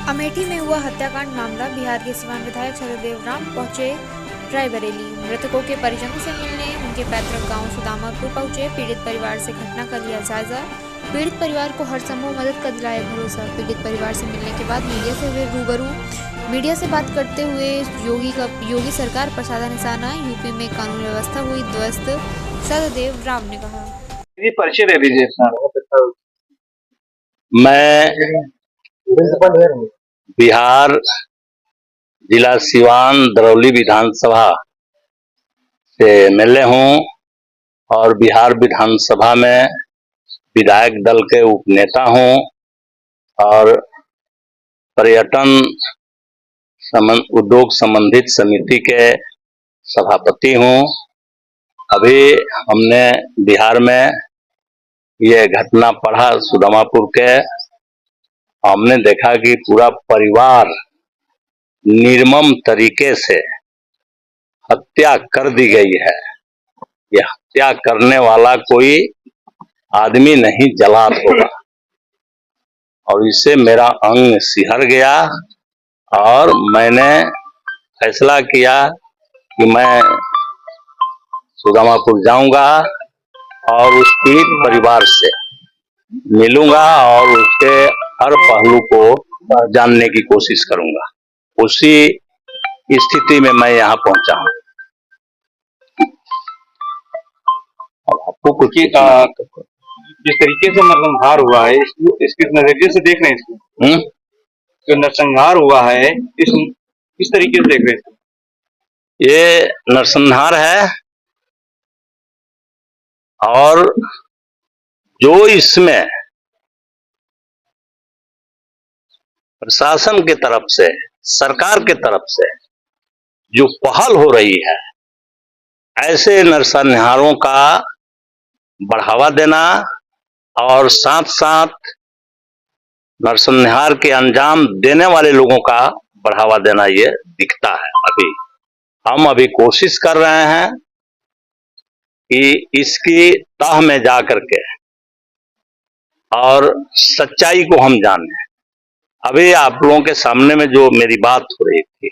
अमेठी में हुआ हत्याकांड मामला। बिहार के सिवान विधायक सत्यदेव राम पहुंचे रायबरेली। मृतकों के परिजनों से मिलने उनके पैतृक गांव सुदामापुर पहुंचे। पीड़ित परिवार से घटना का लिया जायजा। पीड़ित परिवार को हर संभव मदद का दिलाया भरोसा। पीड़ित परिवार से मिलने के बाद मीडिया से हुए रूबरू। मीडिया से बात करते हुए योगी सरकार पर साधा निशाना। यूपी में कानून व्यवस्था हुई ध्वस्त, सत्यदेव राम ने कहा। परिचय दे दीजिए। मैं बिहार जिला सिवान दरौली विधानसभा से मिले हूं और बिहार विधानसभा में विधायक दल के उपनेता हूं और पर्यटन उद्योग संबंधित समिति के सभापति हूं। अभी हमने बिहार में ये घटना पढ़ा सुदामापुर के। हमने देखा कि पूरा परिवार निर्मम तरीके से हत्या कर दी गई है। ये हत्या करने वाला कोई आदमी नहीं जलाद होगा और इससे मेरा अंग सिहर गया और मैंने फैसला किया कि मैं सुदामापुर जाऊंगा और उस पीड़ित परिवार से मिलूंगा और उसके हर पहलू को जानने की कोशिश करूंगा। उसी स्थिति में मैं यहाँ पहुंचा हूँ। आपको कुछ जिस तरीके से नरसंहार हुआ है इसके नजरिए से देख रहे हैं इसको, जो नरसंहार हुआ है इस तरीके से देख रहे हैं। ये नरसंहार है और जो इसमें प्रशासन के तरफ से, सरकार के तरफ से जो पहल हो रही है, ऐसे नरसंहारों का बढ़ावा देना और साथ साथ नरसंहार के अंजाम देने वाले लोगों का बढ़ावा देना, ये दिखता है। हम अभी कोशिश कर रहे हैं कि इसकी तह में जा करके और सच्चाई को हम जानें। अभी आप लोगों के सामने में जो मेरी बात हो रही थी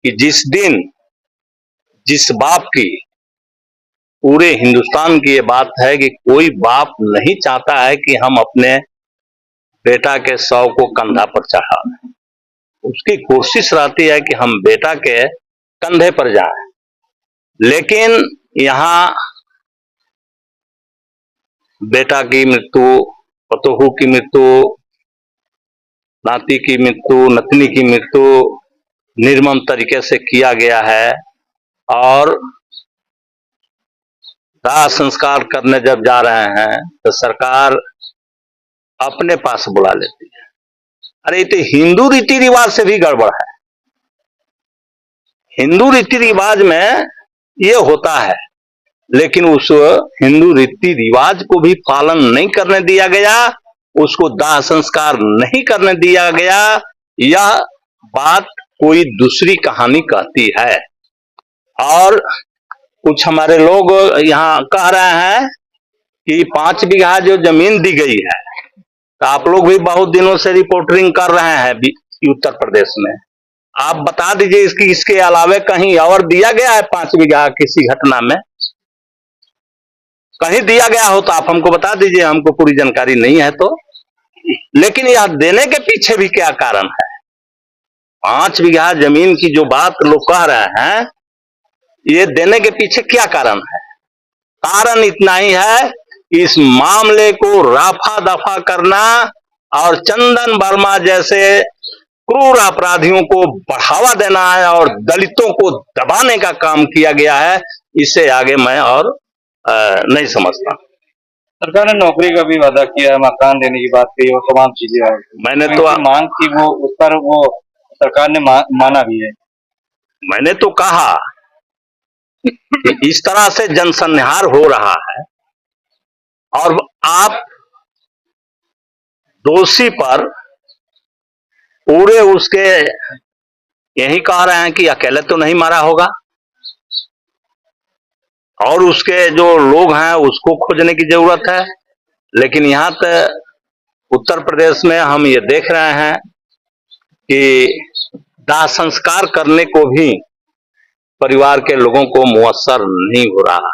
कि जिस दिन जिस बाप की, पूरे हिंदुस्तान की ये बात है कि कोई बाप नहीं चाहता है कि हम अपने बेटा के शव को कंधा पर चढ़ाएं। उसकी कोशिश रहती है कि हम बेटा के कंधे पर जाएं, लेकिन यहाँ बेटा की मृत्यु, पतोहू की मृत्यु, नाती की मृत्यु, नतनी की मृत्यु निर्मम तरीके से किया गया है। और दाह संस्कार करने जब जा रहे हैं तो सरकार अपने पास बुला लेती है। अरे ये तो हिंदू रीति रिवाज से भी गड़बड़ है। हिंदू रीति रिवाज में ये होता है, लेकिन उस हिंदू रीति रिवाज को भी पालन नहीं करने दिया गया, उसको दाह संस्कार नहीं करने दिया गया। यह बात कोई दूसरी कहानी कहती है। और कुछ हमारे लोग यहाँ कह रहे हैं कि 5 बीघा जो जमीन दी गई है, तो आप लोग भी बहुत दिनों से रिपोर्टिंग कर रहे हैं उत्तर प्रदेश में। आप बता दीजिए इसके अलावे कहीं और दिया गया है 5 बीघा किसी घटना में? कहीं दिया गया हो तो आप हमको बता दीजिए, हमको पूरी जानकारी नहीं है तो। लेकिन यह देने के पीछे भी क्या कारण है? 5 बीघा जमीन की जो बात लोग कह रहे हैं, ये देने के पीछे क्या कारण है? कारण इतना ही है कि इस मामले को रफा दफा करना और चंदन वर्मा जैसे क्रूर अपराधियों को बढ़ावा देना है और दलितों को दबाने का काम किया गया है। इससे आगे मैं और नहीं समझता। सरकार ने नौकरी का भी वादा किया, मकान देने की बात कही और तमाम चीजें मैंने तो मांग की, वो उस पर वो सरकार ने माना भी है। मैंने तो कहा कि इस तरह से जनसंहार हो रहा है और आप दोषी पर पूरे उसके यही कह रहे हैं कि अकेले तो नहीं मारा होगा और उसके जो लोग हैं उसको खोजने की जरूरत है। लेकिन यहाँ उत्तर प्रदेश में हम ये देख रहे हैं कि दाह संस्कार करने को भी परिवार के लोगों को मुयस्सर नहीं हो रहा।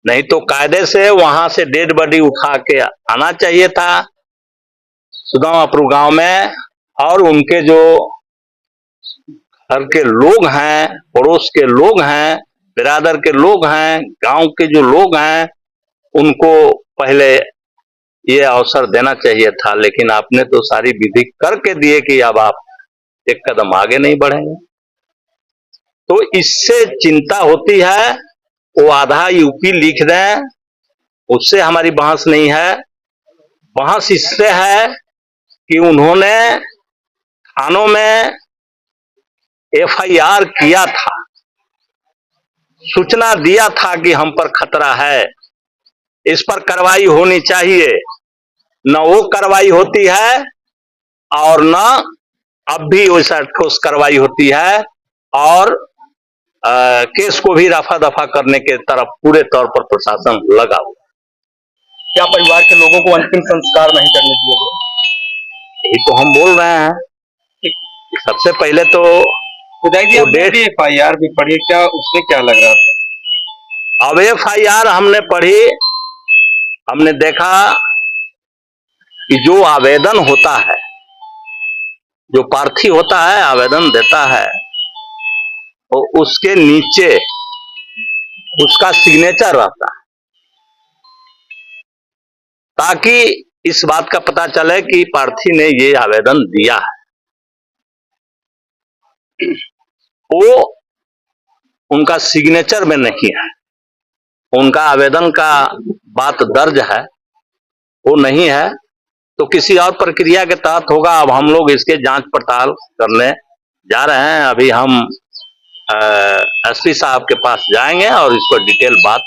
नहीं तो कायदे से वहां से डेड बॉडी उठा के आना चाहिए था सुदामापुर गांव में, और उनके जो घर के लोग हैं, पड़ोस के लोग हैं, बिरादर के लोग हैं, गांव के जो लोग हैं, उनको पहले ये अवसर देना चाहिए था। लेकिन आपने तो सारी विधि करके दिए कि अब आप एक कदम आगे नहीं बढ़ेंगे। तो इससे चिंता होती है। वो आधा यूपी लिख दें, उससे हमारी बहस नहीं है। बहस इससे है कि उन्होंने थानों में एफआईआर किया था, सूचना दिया था कि हम पर खतरा है, इस पर कार्रवाई होनी चाहिए। न वो कार्रवाई होती है और न अब भी वैसा ठोस कार्रवाई होती है, और केस को भी रफा दफा करने के तरफ पूरे तौर पर प्रशासन लगा हुआ। क्या परिवार के लोगों को अंतिम संस्कार नहीं करने दिए गए? यही तो हम बोल रहे हैं। सबसे पहले तो एफआईआर भी पढ़ी, क्या उसमें क्या लग रहा था? अब एफआईआर हमने पढ़ी, हमने देखा कि जो आवेदन होता है, जो प्रार्थी होता है आवेदन देता है, और उसके नीचे उसका सिग्नेचर रहता है, ताकि इस बात का पता चले कि प्रार्थी ने ये आवेदन दिया है। वो उनका सिग्नेचर में नहीं है, उनका आवेदन का बात दर्ज है, वो नहीं है, तो किसी और प्रक्रिया के तहत होगा। अब हम लोग इसके जांच पड़ताल करने जा रहे हैं। अभी हम एसपी साहब के पास जाएंगे और इस पर डिटेल बात